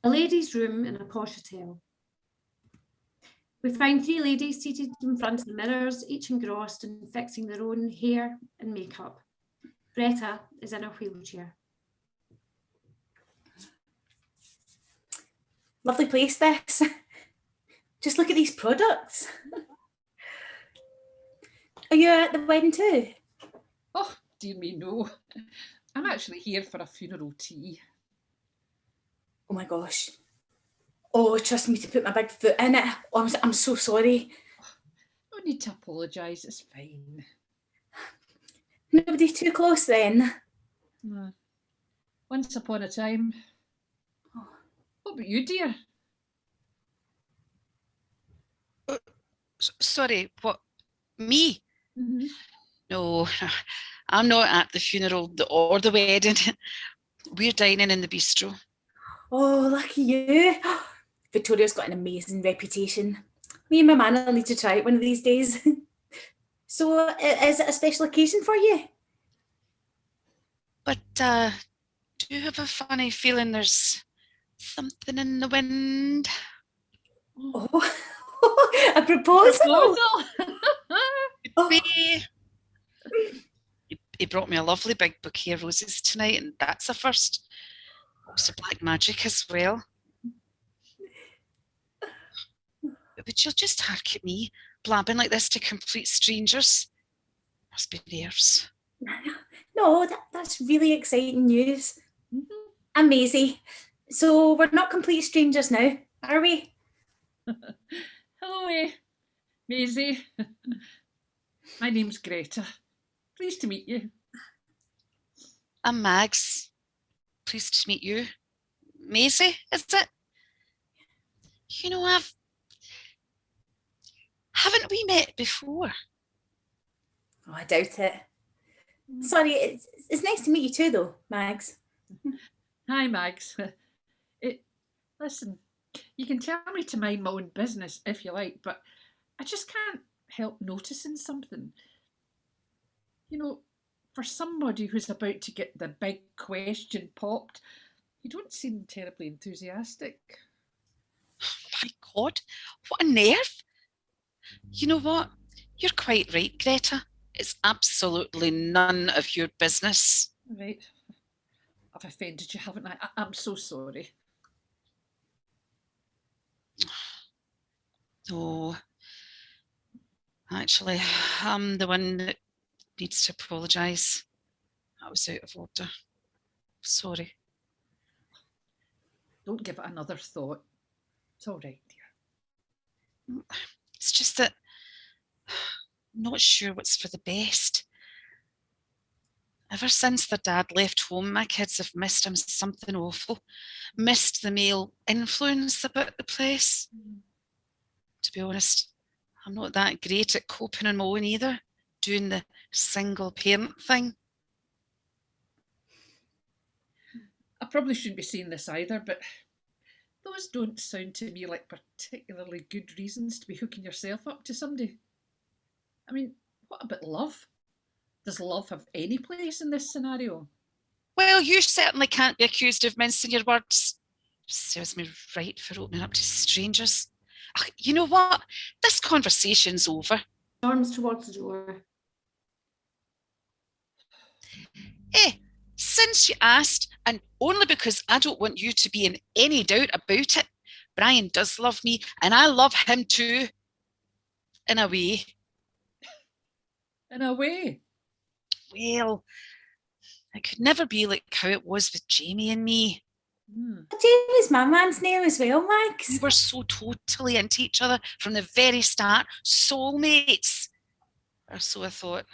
a ladies' room in a posh hotel. We find 3 ladies seated in front of the mirrors, each engrossed in fixing their own hair and makeup. Greta is in a wheelchair. Lovely place, this. Just look at these products. Are you at the wedding too? Oh, dear me, no. I'm actually here for a funeral tea. Oh my gosh. Oh, trust me to put my big foot in it. Oh, I'm so sorry. No need to apologise, it's fine. Nobody too close then? No. Once upon a time. Oh. What about you, dear? Sorry, what? Me? Mm-hmm. No, I'm not at the funeral or the wedding. We're dining in the bistro. Oh, lucky you. Victoria's got an amazing reputation. Me and my man will need to try it one of these days. So, is it a special occasion for you? But do you have a funny feeling there's something in the wind? Oh, a proposal? He brought me a lovely big bouquet of roses tonight, and that's a first. Also black magic as well. But you'll just hark at me, blabbing like this to complete strangers. Must be nerves. No, that's really exciting news. Mm-hmm. I'm Maisie. So we're not complete strangers now, are we? Hello, Maisie. My name's Greta. Pleased to meet you. I'm Mags. Pleased to meet you. Maisie, is it? You know, haven't we met before? Oh, I doubt it. Sorry, it's nice to meet you too, though, Mags. Hi, Mags. Listen, you can tell me to mind my own business if you like, but I just can't help noticing something. You know, for somebody who's about to get the big question popped, you don't seem terribly enthusiastic. My God, what a nerve. You know what? You're quite right, Greta. It's absolutely none of your business. Right. I've offended you, haven't I? I'm so sorry. No. Actually, I'm the one that needs to apologise. I was out of order. Sorry. Don't give it another thought. It's all right, dear. It's just that I'm not sure what's for the best. Ever since their dad left home, my kids have missed him something awful. Missed the male influence about the place. To be honest, I'm not that great at coping on my own either, doing the single parent thing. I probably shouldn't be saying this either, but those don't sound to me like particularly good reasons to be hooking yourself up to somebody. I mean, what about love? Does love have any place in this scenario? Well, you certainly can't be accused of mincing your words. Serves me right for opening up to strangers. You know what? This conversation's over. Storms towards the door. Since you asked, and only because I don't want you to be in any doubt about it, Brian does love me, and I love him too. In a way. In a way? Well, it could never be like how it was with Jamie and me. Jamie's my man's name as well, Max. We were so totally into each other from the very start. Soulmates. Or so I thought.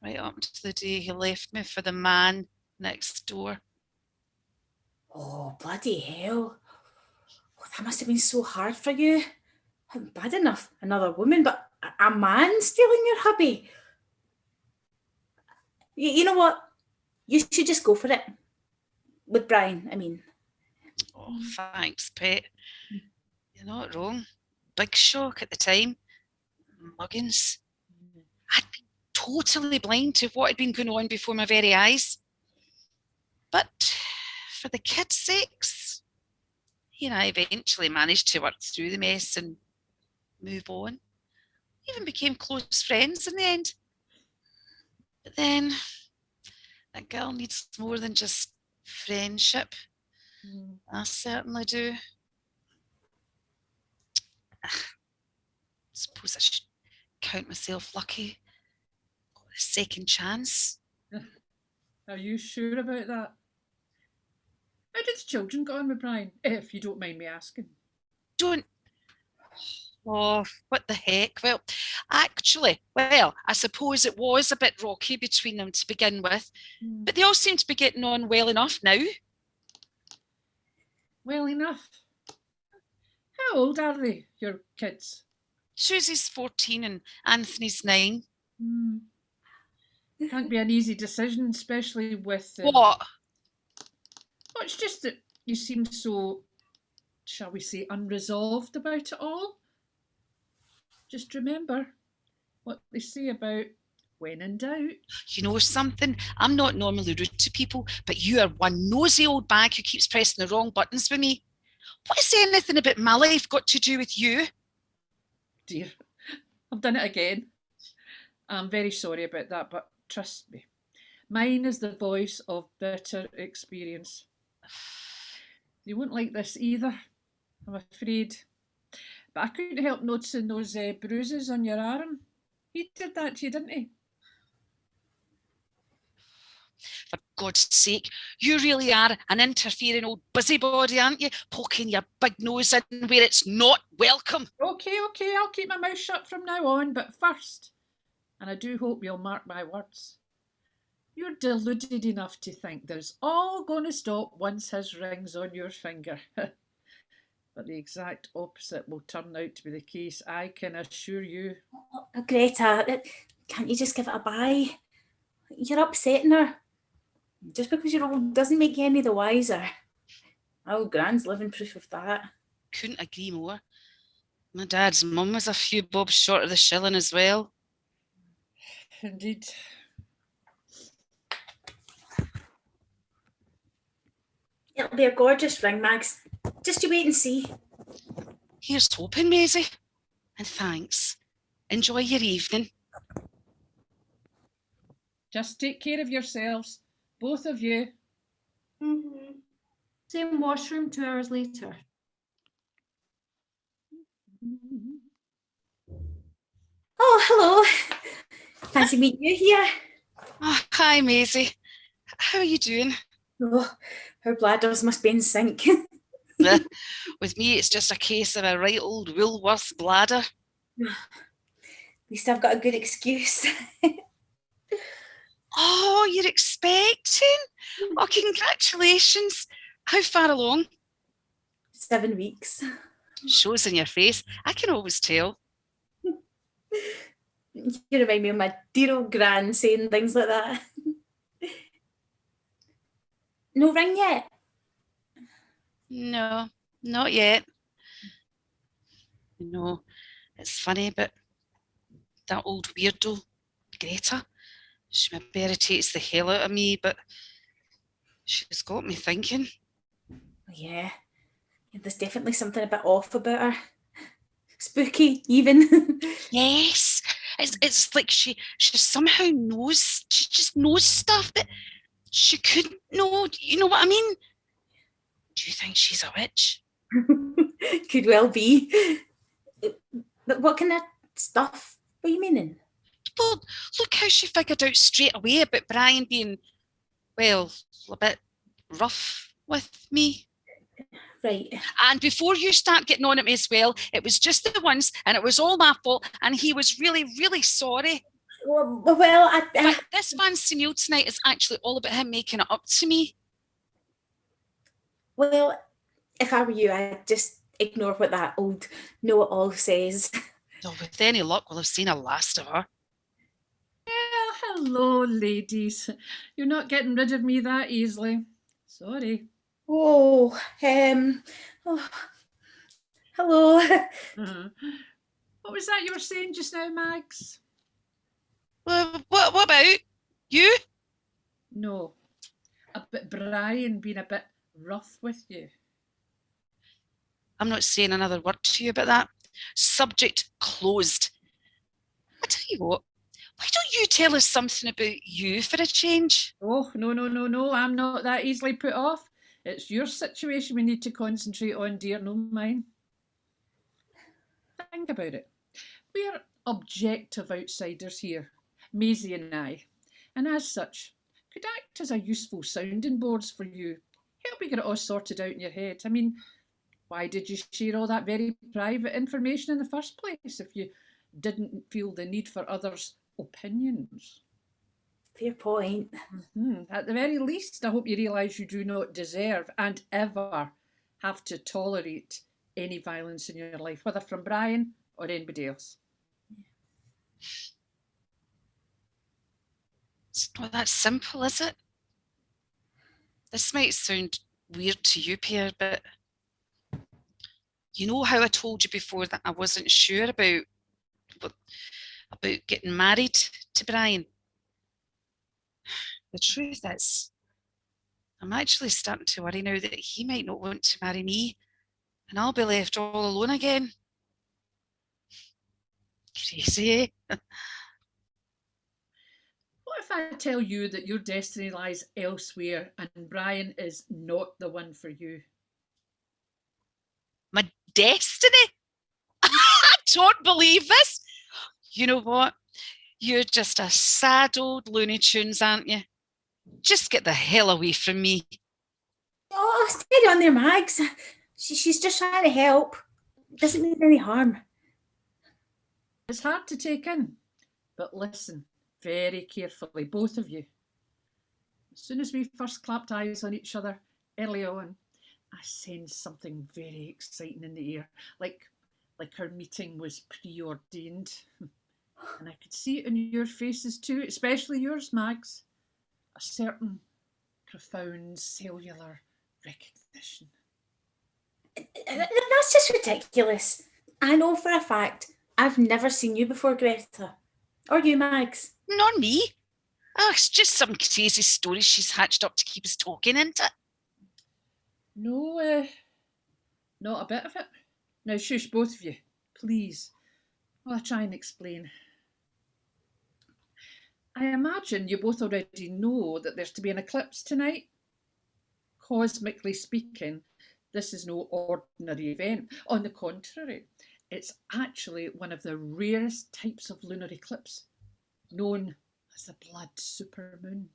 Right up to the day he left me for the man next door. Oh, bloody hell. Oh, that must have been so hard for you. Bad enough, another woman, but a man stealing your hubby. You know what? You should just go for it. With Brian, I mean. Oh, thanks, Pet. You're not wrong. Big shock at the time. Muggins. I'd been totally blind to what had been going on before my very eyes. But for the kids' sakes. He and I eventually managed to work through the mess and move on. Even became close friends in the end. But then, that girl needs more than just friendship. I certainly do. I suppose I should count myself lucky. Got a second chance. Are you sure about that? How did the children get on with Brian, if you don't mind me asking? Don't. Oh, what the heck? Well, actually, I suppose it was a bit rocky between them to begin with, but they all seem to be getting on well enough now. Well enough. How old are they, your kids? Susie's 14 and Anthony's 9. Can't be an easy decision, especially with... What? Well, it's just that you seem so, shall we say, unresolved about it all. Just remember what they say about when in doubt. You know something? I'm not normally rude to people, but you are one nosy old bag who keeps pressing the wrong buttons with me. What has anything about my life got to do with you? Dear, I've done it again. I'm very sorry about that, but trust me, mine is the voice of bitter experience. You won't like this either, I'm afraid. But I couldn't help noticing those bruises on your arm. He did that to you, didn't he? For God's sake, you really are an interfering old busybody, aren't you? Poking your big nose in where it's not welcome. Okay, I'll keep my mouth shut from now on, but first, and I do hope you'll mark my words, you're deluded enough to think there's all going to stop once his ring's on your finger. But the exact opposite will turn out to be the case, I can assure you. Oh, Greta, can't you just give it a bye? You're upsetting her. Just because you're old doesn't make you any the wiser. My old Gran's living proof of that. Couldn't agree more. My dad's mum was a few bobs short of the shilling as well. Indeed. It'll be a gorgeous ring, Mags. Just you wait and see. Here's hoping, Maisie. And thanks. Enjoy your evening. Just take care of yourselves, both of you. Same washroom 2 hours later. Oh, hello. Fancy meeting you here. Oh, hi, Maisie. How are you doing? Oh, her bladders must be in sync. With me, it's just a case of a right old Woolworth bladder. At least I've got a good excuse. Oh, you're expecting? Oh, congratulations. How far along? 7 weeks. Shows in your face. I can always tell. You remind me of my dear old Gran saying things like that. No ring yet? No, not yet. You know, it's funny, but that old weirdo, Greta, she maybe irritates the hell out of me, but she's got me thinking. Yeah, there's definitely something a bit off about her. Spooky, even. Yes, it's like she somehow knows, she just knows stuff that she couldn't know. You know what I mean? Do you think she's a witch? Could well be. But what kind of stuff are you meaning? Well, look how she figured out straight away about Brian being, well, a bit rough with me. Right. And before you start getting on at me as well, it was just the once and it was all my fault and he was really, really sorry. Well, But this fancy meal tonight is actually all about him making it up to me. Well, if I were you, I'd just ignore what that old know-it-all says. So with any luck, we'll have seen a last of her. Well, hello, ladies. You're not getting rid of me that easily. Sorry. Oh, hello. What was that you were saying just now, Mags? Well, what about you? No. About Brian being a bit rough with you? I'm not saying another word to you about that. Subject closed. I tell you what, why don't you tell us something about you for a change? Oh, no, I'm not that easily put off. It's your situation we need to concentrate on, dear, no mine. Think about it. We're objective outsiders here, Maisie and I, and as such, could act as a useful sounding boards for you. Help you get it all sorted out in your head. I mean, why did you share all that very private information in the first place if you didn't feel the need for others' opinions? Fair point. At the very least, I hope you realise you do not deserve and ever have to tolerate any violence in your life, whether from Brian or anybody else. It's not that simple, is it? This might sound weird to you, Pierre, but you know how I told you before that I wasn't sure about getting married to Brian? The truth is, I'm actually starting to worry now that he might not want to marry me, and I'll be left all alone again. Crazy, eh? What if I tell you that your destiny lies elsewhere and Brian is not the one for you? My destiny? I don't believe this. You know what? You're just a sad old Looney Tunes, aren't you? Just get the hell away from me. Oh, steady on there, Mags. She's just trying to help. Doesn't mean any harm. It's hard to take in, but listen very carefully, both of you. As soon as we first clapped eyes on each other early on, I sensed something very exciting in the air, like our meeting was preordained. And I could see it in your faces too, especially yours, Mags. A certain profound cellular recognition. That's just ridiculous. I know for a fact I've never seen you before, Greta. Or you, Mags. Not me. Oh, it's just some crazy story she's hatched up to keep us talking, isn't it? No, not a bit of it. Now shush, both of you, please, while I try and explain. I imagine you both already know that there's to be an eclipse tonight. Cosmically speaking, this is no ordinary event. On the contrary, it's actually one of the rarest types of lunar eclipse, known as the blood supermoon.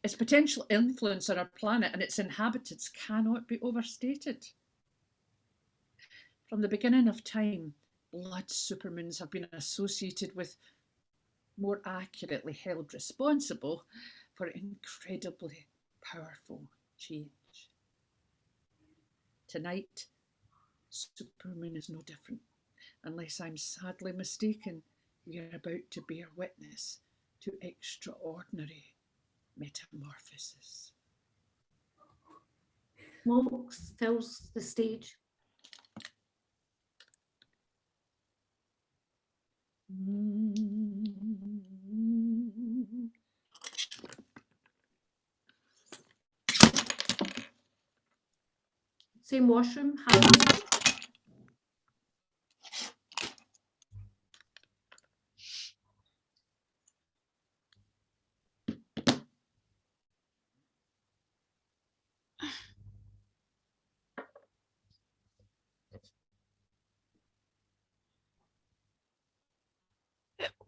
Its potential influence on our planet and its inhabitants cannot be overstated. From the beginning of time, blood supermoons have been associated with, more accurately held responsible for incredibly powerful change. Tonight, supermoon is no different. Unless I'm sadly mistaken, we are about to bear witness to extraordinary metamorphosis. Smoke fills the stage. Same washroom.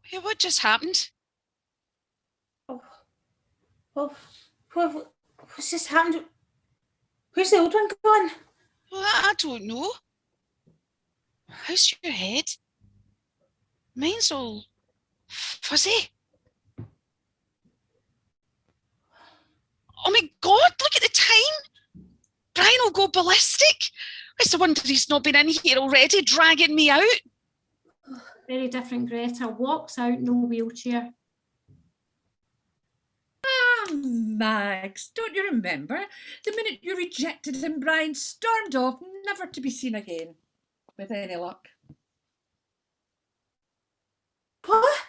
Hey, what just happened? What's just happened? Where's the old one gone? Well, I don't know. How's your head? Mine's all fuzzy. Oh my God, look at the time. Brian will go ballistic. It's a wonder he's not been in here already, dragging me out. Very different. Greta walks out, no wheelchair. Mags, don't you remember? The minute you rejected him, Brian stormed off, never to be seen again. With any luck. What?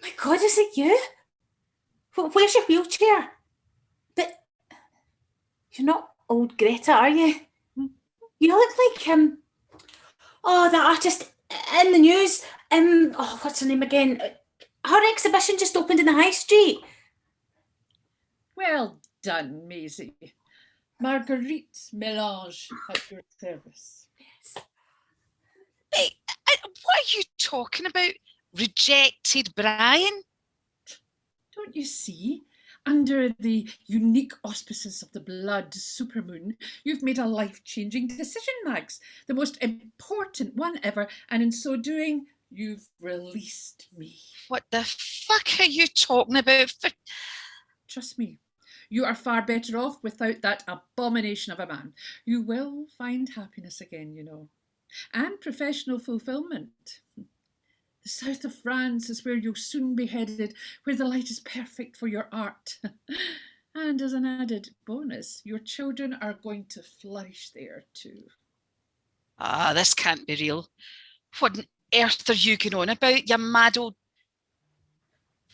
My God, is it you? Where's your wheelchair? But You're not old Greta, are you? You look like the artist in the news. What's her name again? Her exhibition just opened in the High Street. Well done, Maisie. Marguerite Melange at your service. Hey, what are you talking about? Rejected Brian? Don't you see? Under the unique auspices of the blood supermoon, you've made a life-changing decision, Mags. The most important one ever, and in so doing, you've released me. What the fuck are you talking about? Trust me, you are far better off without that abomination of a man. You will find happiness again, you know, and professional fulfilment. The south of France is where you'll soon be headed, where the light is perfect for your art. And as an added bonus, your children are going to flourish there too. Ah, this can't be real. What on earth are you going on about, you mad old...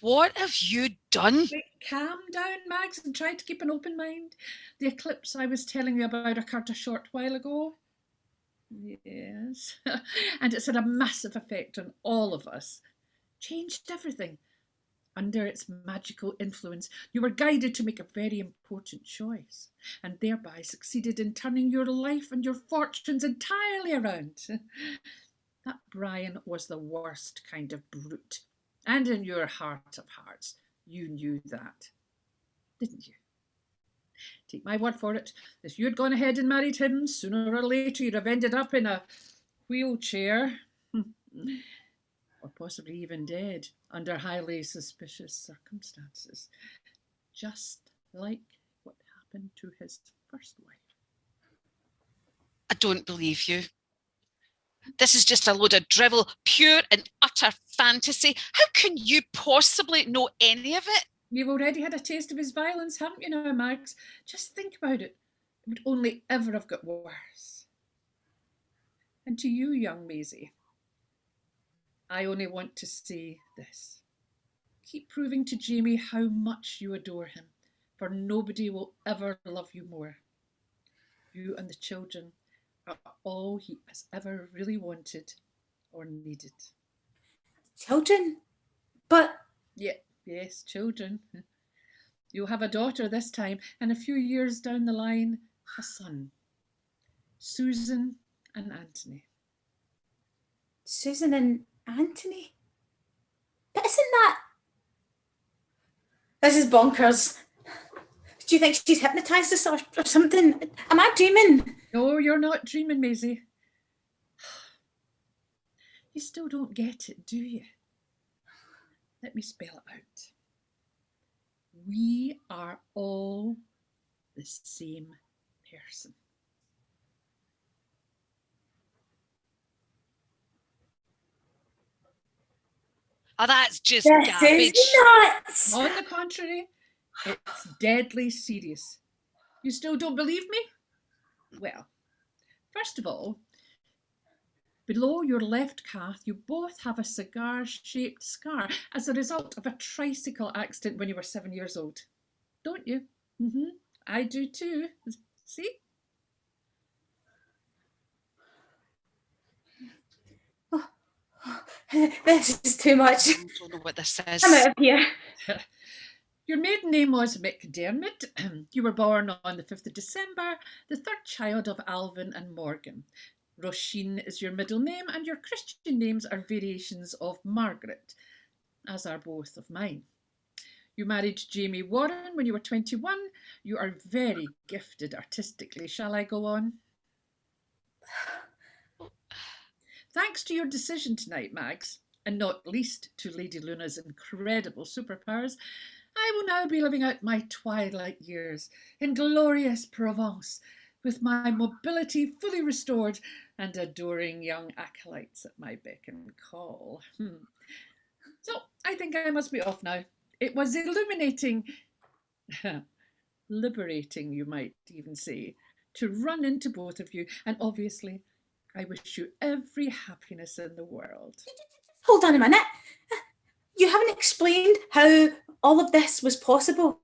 What have you done? Wait, calm down, Mags, and try to keep an open mind. The eclipse I was telling you about occurred a short while ago. Yes, and it's had a massive effect on all of us. Changed everything. Under its magical influence, you were guided to make a very important choice, and thereby succeeded in turning your life and your fortunes entirely around. That Brian was the worst kind of brute, and in your heart of hearts, you knew that, didn't you? Take my word for it, if you'd gone ahead and married him, sooner or later you'd have ended up in a wheelchair, or possibly even dead, under highly suspicious circumstances, just like what happened to his first wife. I don't believe you. This is just a load of drivel, pure and utter fantasy. How can you possibly know any of it? You've already had a taste of his violence, haven't you now, Max? Just think about it. It would only ever have got worse. And to you, young Maisie, I only want to say this. Keep proving to Jamie how much you adore him, for nobody will ever love you more. You and the children are all he has ever really wanted or needed. Children? But... Yes, children. You'll have a daughter this time, and a few years down the line, a son. Susan and Anthony. Susan and Anthony? But isn't that... This is bonkers. Do you think she's hypnotised us or something? Am I dreaming? No, you're not dreaming, Maisie. You still don't get it, do you? Let me spell it out. We are all the same person. Oh, that's just This garbage. is nuts! On the contrary, it's deadly serious. You still don't believe me? Well, first of all, below your left calf, you both have a cigar-shaped scar as a result of a tricycle accident when you were 7 years old. Don't you? I do too. See? This is too much. I don't know what this is. I'm out of here. Your maiden name was McDermott. You were born on the 5th of December, the third child of Alvin and Morgan. Roisin is your middle name, and your Christian names are variations of Margaret, as are both of mine. You married Jamie Warren when you were 21. You are very gifted artistically. Shall I go on? Thanks to your decision tonight, Mags, and not least to Lady Luna's incredible superpowers, I will now be living out my twilight years in glorious Provence, with my mobility fully restored and adoring young acolytes at my beck and call. So I think I must be off now. It was illuminating, liberating, you might even say, to run into both of you, and obviously I wish you every happiness in the world. Hold on a minute. You haven't explained how all of this was possible.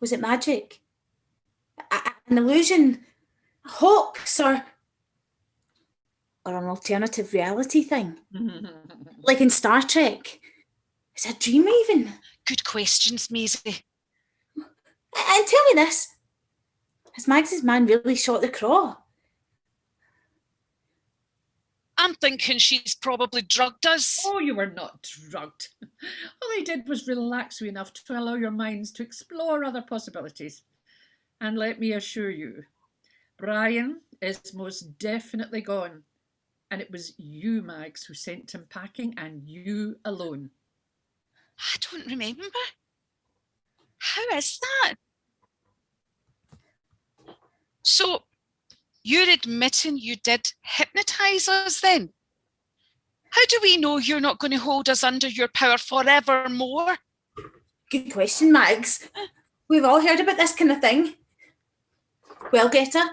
Was it magic? An illusion, a hoax, or an alternative reality thing? Like in Star Trek? Is it a dream even? Good questions, Maisie. And tell me this, has Mags's man really shot the craw? I'm thinking she's probably drugged us. Oh, you were not drugged. All I did was relax you enough to allow your minds to explore other possibilities. And let me assure you, Brian is most definitely gone. And it was you, Mags, who sent him packing, and you alone. I don't remember. How is that? So, you're admitting you did hypnotise us then? How do we know you're not going to hold us under your power forevermore? Good question, Mags. We've all heard about this kind of thing. Well, Greta?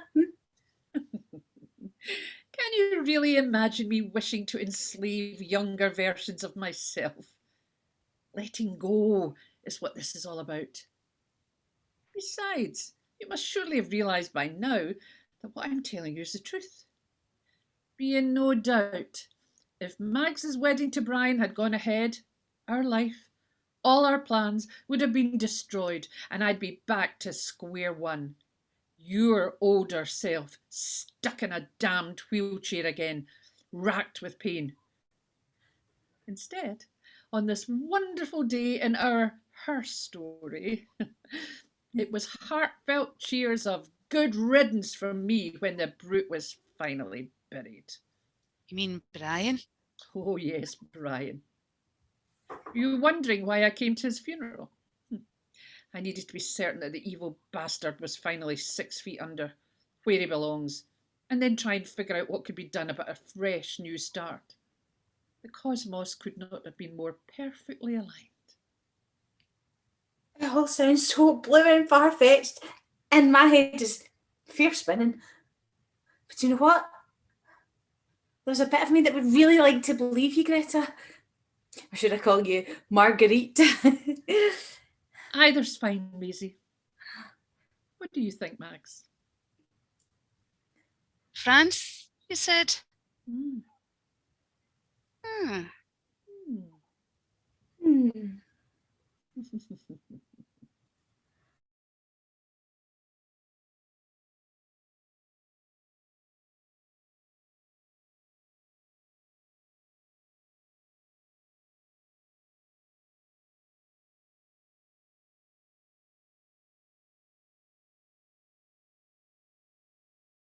Can you really imagine me wishing to enslave younger versions of myself? Letting go is what this is all about. Besides, you must surely have realised by now that what I'm telling you is the truth. Be in no doubt, if Mags's wedding to Brian had gone ahead, our life, all our plans would have been destroyed, and I'd be back to square one. Your older self stuck in a damned wheelchair again, racked with pain. Instead, on this wonderful day in her story, it was heartfelt cheers of good riddance from me when the brute was finally buried. You mean Brian? Oh yes, Brian. You wondering why I came to his funeral? I needed to be certain that the evil bastard was finally 6 feet under, where he belongs, and then try and figure out what could be done about a fresh new start. The cosmos could not have been more perfectly aligned. It all sounds so blue and far-fetched, and my head is fear spinning. But you know what? There's a bit of me that would really like to believe you, Greta. Or should I call you Marguerite? Either's fine, Maisie. What do you think, Max? France, you said? Mm. Hmm. Hmm. Hmm.